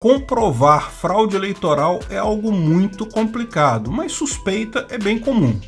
Comprovar fraude eleitoral é algo muito complicado, mas suspeita é bem comum.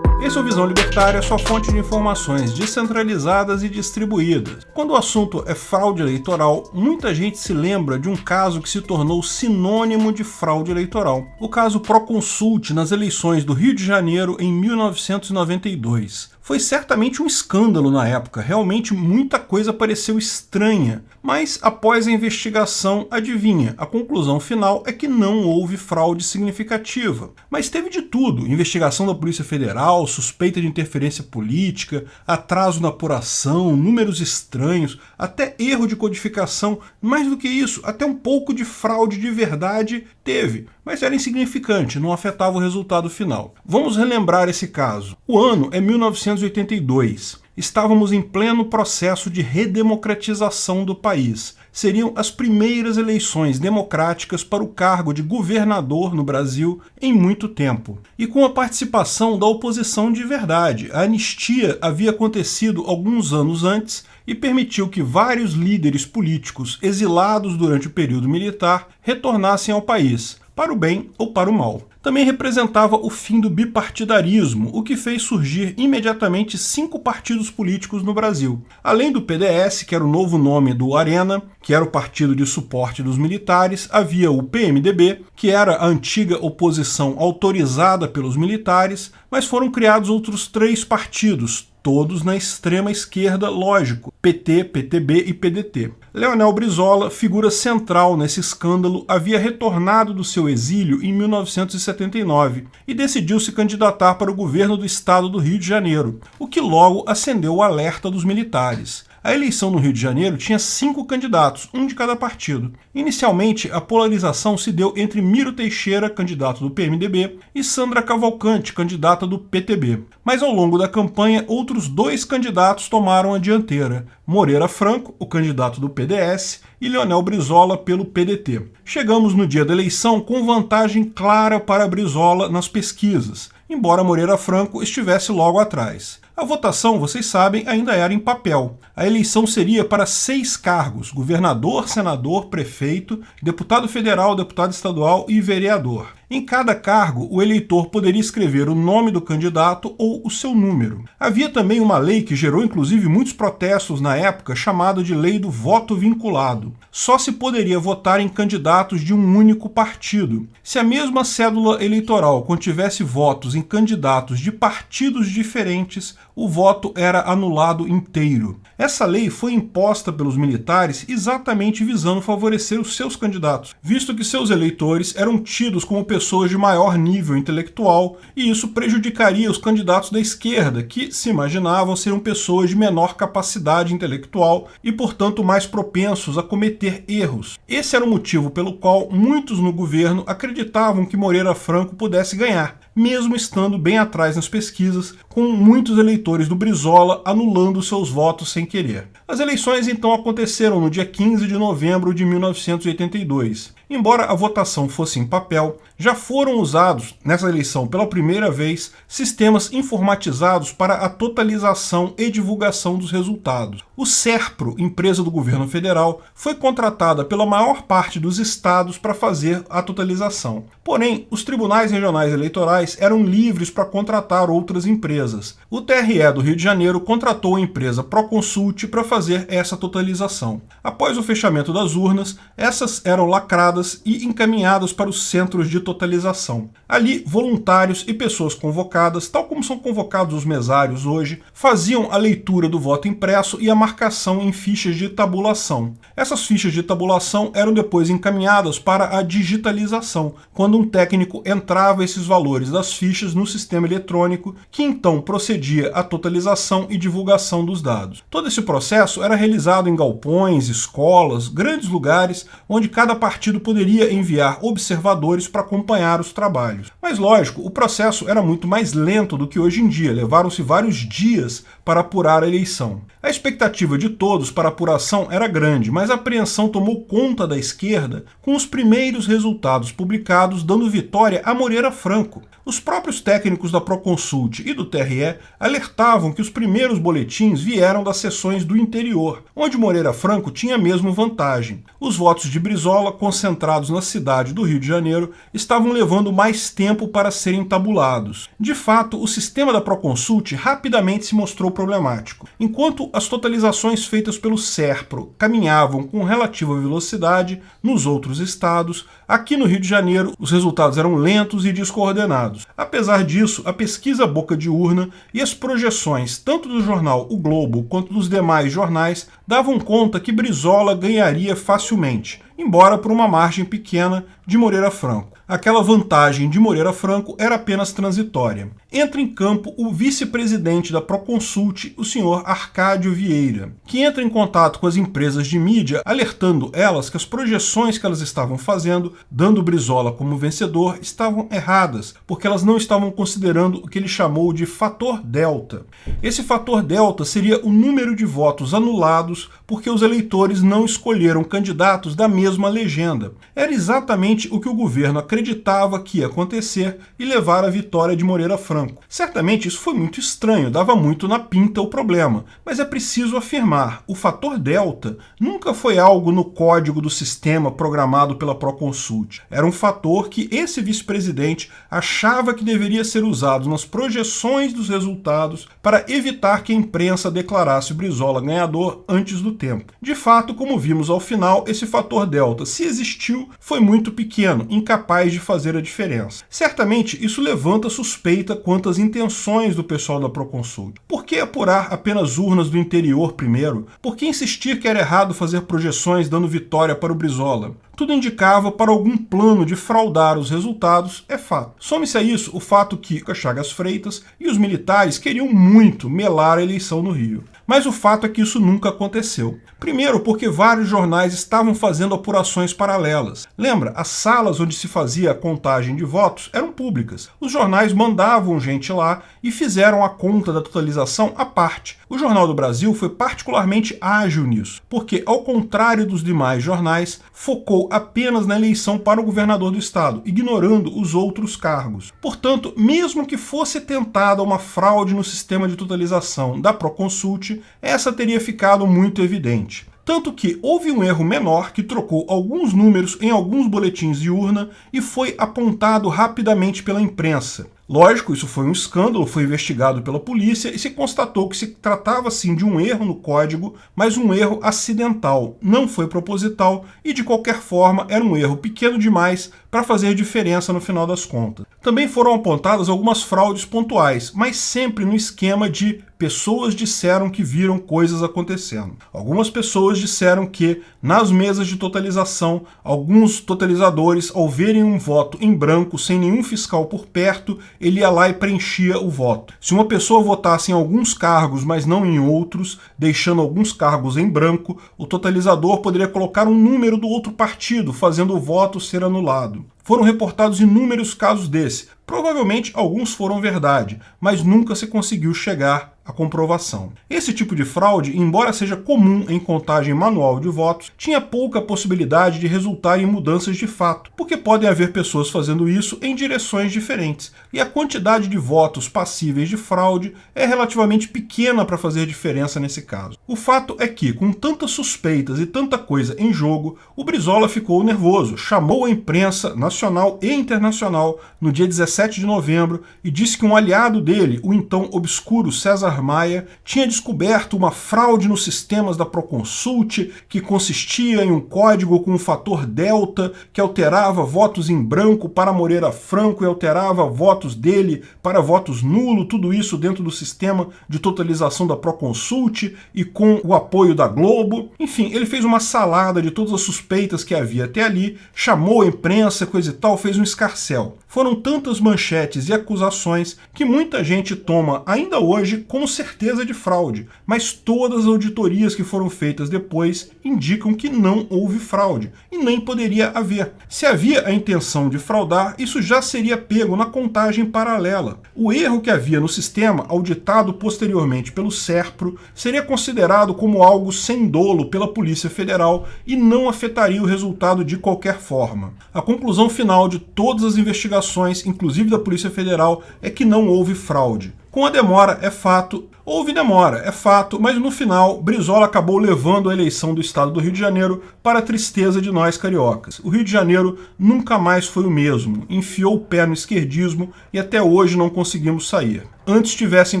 Esse é o Visão Libertária, sua fonte de informações descentralizadas e distribuídas. Quando o assunto é fraude eleitoral, muita gente se lembra de um caso que se tornou sinônimo de fraude eleitoral. O caso Proconsult nas eleições do Rio de Janeiro em 1992. Foi certamente um escândalo na época, realmente muita coisa pareceu estranha. Mas após a investigação, adivinha, a conclusão final é que não houve fraude significativa. Mas teve de tudo, investigação da Polícia Federal, suspeita de interferência política, atraso na apuração, números estranhos, até erro de codificação, mais do que isso, até um pouco de fraude de verdade teve, mas era insignificante, não afetava o resultado final. Vamos relembrar esse caso. O ano é 1982. Estávamos em pleno processo de redemocratização do país. Seriam as primeiras eleições democráticas para o cargo de governador no Brasil em muito tempo. E com a participação da oposição de verdade. A anistia havia acontecido alguns anos antes e permitiu que vários líderes políticos exilados durante o período militar retornassem ao país, para o bem ou para o mal. Também representava o fim do bipartidarismo, o que fez surgir imediatamente 5 partidos políticos no Brasil. Além do PDS, que era o novo nome do Arena, que era o partido de suporte dos militares, havia o PMDB, que era a antiga oposição autorizada pelos militares, mas foram criados outros 3 partidos, todos na extrema esquerda, lógico, PT, PTB e PDT. Leonel Brizola, figura central nesse escândalo, havia retornado do seu exílio em 1979 e decidiu se candidatar para o governo do estado do Rio de Janeiro, o que logo acendeu o alerta dos militares. A eleição no Rio de Janeiro tinha 5 candidatos, um de cada partido. Inicialmente, a polarização se deu entre Miro Teixeira, candidato do PMDB, e Sandra Cavalcante, candidata do PTB. Mas ao longo da campanha, outros 2 candidatos tomaram a dianteira. Moreira Franco, o candidato do PDS, e Leonel Brizola pelo PDT. Chegamos no dia da eleição com vantagem clara para Brizola nas pesquisas, embora Moreira Franco estivesse logo atrás. A votação, vocês sabem, ainda era em papel. A eleição seria para 6 cargos: governador, senador, prefeito, deputado federal, deputado estadual e vereador. Em cada cargo, o eleitor poderia escrever o nome do candidato ou o seu número. Havia também uma lei que gerou inclusive muitos protestos na época, chamada de Lei do Voto Vinculado. Só se poderia votar em candidatos de um único partido. Se a mesma cédula eleitoral contivesse votos em candidatos de partidos diferentes, o voto era anulado inteiro. Essa lei foi imposta pelos militares exatamente visando favorecer os seus candidatos, visto que seus eleitores eram tidos como pessoas de maior nível intelectual, e isso prejudicaria os candidatos da esquerda, que se imaginavam serem pessoas de menor capacidade intelectual e, portanto, mais propensos a cometer erros. Esse era o motivo pelo qual muitos no governo acreditavam que Moreira Franco pudesse ganhar, mesmo estando bem atrás nas pesquisas, com muitos eleitores do Brizola anulando seus votos sem querer. As eleições então aconteceram no dia 15 de novembro de 1982. Embora a votação fosse em papel, já foram usados nessa eleição pela primeira vez sistemas informatizados para a totalização e divulgação dos resultados. O SERPRO, empresa do governo federal, foi contratada pela maior parte dos estados para fazer a totalização. Porém, os tribunais regionais eleitorais eram livres para contratar outras empresas. O TRE do Rio de Janeiro contratou a empresa Proconsult para fazer essa totalização. Após o fechamento das urnas, essas eram lacradas e encaminhadas para os centros de totalização. Ali, voluntários e pessoas convocadas, tal como são convocados os mesários hoje, faziam a leitura do voto impresso e a marcação em fichas de tabulação. Essas fichas de tabulação eram depois encaminhadas para a digitalização, quando um técnico entrava esses valores das fichas no sistema eletrônico, que então procedia à totalização e divulgação dos dados. Todo esse processo era realizado em galpões, escolas, grandes lugares, onde cada partido poderia enviar observadores para acompanhar os trabalhos. Mas lógico, o processo era muito mais lento do que hoje em dia. Levaram-se vários dias para apurar a eleição. A expectativa de todos para a apuração era grande, mas a apreensão tomou conta da esquerda com os primeiros resultados publicados dando vitória a Moreira Franco. Os próprios técnicos da Proconsult e do TRE alertavam que os primeiros boletins vieram das seções do interior, onde Moreira Franco tinha mesmo vantagem. Os votos de Brizola, concentrados na cidade do Rio de Janeiro, estavam levando mais tempo para serem tabulados. De fato, o sistema da Proconsult rapidamente se mostrou problemático. Enquanto as totalizações feitas pelo SERPRO caminhavam com relativa velocidade nos outros estados, aqui no Rio de Janeiro os resultados eram lentos e descoordenados. Apesar disso, a pesquisa boca de urna e as projeções tanto do jornal O Globo quanto dos demais jornais davam conta que Brizola ganharia facilmente, embora por uma margem pequena de Moreira Franco. Aquela vantagem de Moreira Franco era apenas transitória. Entra em campo o vice-presidente da Proconsult, o senhor Arcádio Vieira, que entra em contato com as empresas de mídia, alertando elas que as projeções que elas estavam fazendo, dando Brizola como vencedor, estavam erradas, porque elas não estavam considerando o que ele chamou de fator delta. Esse fator delta seria o número de votos anulados porque os eleitores não escolheram candidatos da mesma legenda. Era exatamente o que o governo acreditava que ia acontecer e levar à vitória de Moreira Franco. Certamente isso foi muito estranho, dava muito na pinta o problema, mas é preciso afirmar, o fator delta nunca foi algo no código do sistema programado pela Proconsult. Era um fator que esse vice-presidente achava que deveria ser usado nas projeções dos resultados para evitar que a imprensa declarasse o Brizola ganhador antes do tempo. De fato, como vimos ao final, esse fator delta, se existiu, foi muito pequeno, incapaz de fazer a diferença. Certamente isso levanta suspeita quanto às intenções do pessoal da Proconsult. Por que apurar apenas urnas do interior primeiro? Por que insistir que era errado fazer projeções dando vitória para o Brizola? Tudo indicava para algum plano de fraudar os resultados, é fato. Some-se a isso o fato que Chagas Freitas e os militares queriam muito melar a eleição no Rio. Mas o fato é que isso nunca aconteceu. Primeiro, porque vários jornais estavam fazendo apurações paralelas. Lembra, as salas onde se fazia a contagem de votos eram públicas. Os jornais mandavam gente lá e fizeram a conta da totalização à parte. O Jornal do Brasil foi particularmente ágil nisso, porque, ao contrário dos demais jornais, focou apenas na eleição para o governador do estado, ignorando os outros cargos. Portanto, mesmo que fosse tentada uma fraude no sistema de totalização da Proconsult, essa teria ficado muito evidente. Tanto que houve um erro menor que trocou alguns números em alguns boletins de urna e foi apontado rapidamente pela imprensa. Lógico, isso foi um escândalo, foi investigado pela polícia e se constatou que se tratava sim de um erro no código, mas um erro acidental, não foi proposital e de qualquer forma era um erro pequeno demais para fazer diferença no final das contas. Também foram apontadas algumas fraudes pontuais, mas sempre no esquema de pessoas disseram que viram coisas acontecendo. Algumas pessoas disseram que, nas mesas de totalização, alguns totalizadores, ao verem um voto em branco sem nenhum fiscal por perto, ele ia lá e preenchia o voto. Se uma pessoa votasse em alguns cargos, mas não em outros, deixando alguns cargos em branco, o totalizador poderia colocar um número do outro partido, fazendo o voto ser anulado. Foram reportados inúmeros casos desse. Provavelmente alguns foram verdade, mas nunca se conseguiu chegar à comprovação. Esse tipo de fraude, embora seja comum em contagem manual de votos, tinha pouca possibilidade de resultar em mudanças de fato, porque podem haver pessoas fazendo isso em direções diferentes, e a quantidade de votos passíveis de fraude é relativamente pequena para fazer diferença nesse caso. O fato é que, com tantas suspeitas e tanta coisa em jogo, o Brizola ficou nervoso, chamou a imprensa nacional e internacional no dia 17 de novembro e disse que um aliado dele, o então obscuro César Maia, tinha descoberto uma fraude nos sistemas da Proconsult que consistia em um código com um fator delta que alterava votos em branco para Moreira Franco e alterava votos dele para votos nulo, tudo isso dentro do sistema de totalização da Proconsult e com o apoio da Globo. Enfim, ele fez uma salada de todas as suspeitas que havia até ali, chamou a imprensa, coisa e tal, fez um escarcéu. foram tantas manchetes e acusações que muita gente toma ainda hoje como certeza de fraude, mas todas as auditorias que foram feitas depois indicam que não houve fraude e nem poderia haver. Se havia a intenção de fraudar, isso já seria pego na contagem paralela. O erro que havia no sistema, auditado posteriormente pelo SERPRO, seria considerado como algo sem dolo pela Polícia Federal e não afetaria o resultado de qualquer forma. A conclusão final de todas as investigações, inclusive da Polícia Federal, é que não houve fraude. Com a demora, é fato, houve demora, é fato, mas no final, Brizola acabou levando a eleição do estado do Rio de Janeiro para a tristeza de nós cariocas. O Rio de Janeiro nunca mais foi o mesmo, enfiou o pé no esquerdismo e até hoje não conseguimos sair. Antes tivessem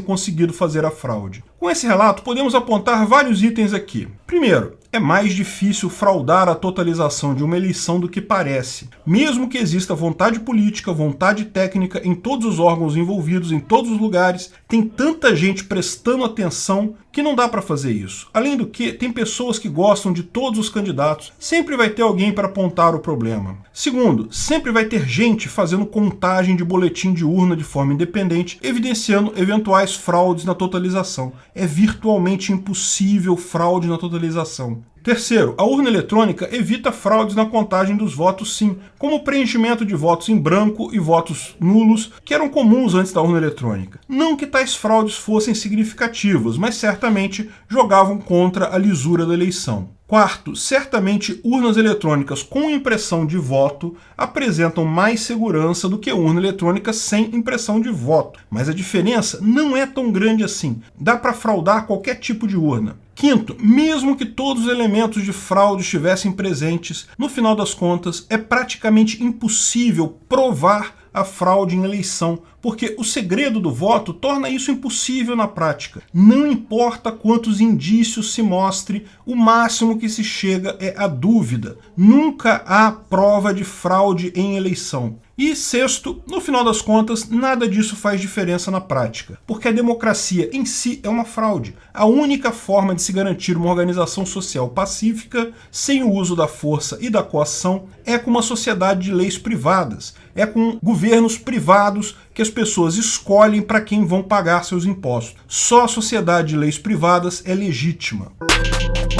conseguido fazer a fraude. Com esse relato, podemos apontar vários itens aqui. Primeiro, é mais difícil fraudar a totalização de uma eleição do que parece. Mesmo que exista vontade política, vontade técnica em todos os órgãos envolvidos, em todos os lugares, tem tanta gente prestando atenção que não dá para fazer isso. Além do que, tem pessoas que gostam de todos os candidatos. Sempre vai ter alguém para apontar o problema. Segundo, sempre vai ter gente fazendo contagem de boletim de urna de forma independente, evidenciando eventuais fraudes na totalização. É virtualmente impossível fraude na totalização. Terceiro, a urna eletrônica evita fraudes na contagem dos votos sim, como o preenchimento de votos em branco e votos nulos, que eram comuns antes da urna eletrônica. Não que tais fraudes fossem significativas, mas certamente jogavam contra a lisura da eleição. Quarto, certamente urnas eletrônicas com impressão de voto apresentam mais segurança do que urna eletrônica sem impressão de voto. Mas a diferença não é tão grande assim. Dá para fraudar qualquer tipo de urna. Quinto, mesmo que todos os elementos de fraude estivessem presentes, no final das contas é praticamente impossível provar a fraude em eleição, porque o segredo do voto torna isso impossível na prática. Não importa quantos indícios se mostre, o máximo que se chega é a dúvida. Nunca há prova de fraude em eleição. E sexto, no final das contas, nada disso faz diferença na prática, porque a democracia em si é uma fraude. A única forma de se garantir uma organização social pacífica, sem o uso da força e da coação, é com uma sociedade de leis privadas, é com governos privados que as pessoas escolhem para quem vão pagar seus impostos. Só a sociedade de leis privadas é legítima.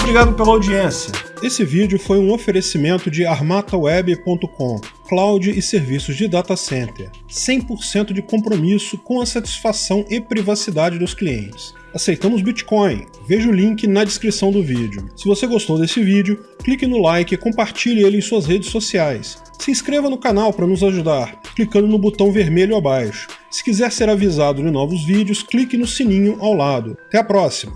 Obrigado pela audiência. Esse vídeo foi um oferecimento de armataweb.com, cloud e serviços de data center, 100% de compromisso com a satisfação e privacidade dos clientes. Aceitamos Bitcoin, veja o link na descrição do vídeo. Se você gostou desse vídeo, clique no like e compartilhe ele em suas redes sociais. Se inscreva no canal para nos ajudar, clicando no botão vermelho abaixo. Se quiser ser avisado de novos vídeos, clique no sininho ao lado. Até a próxima!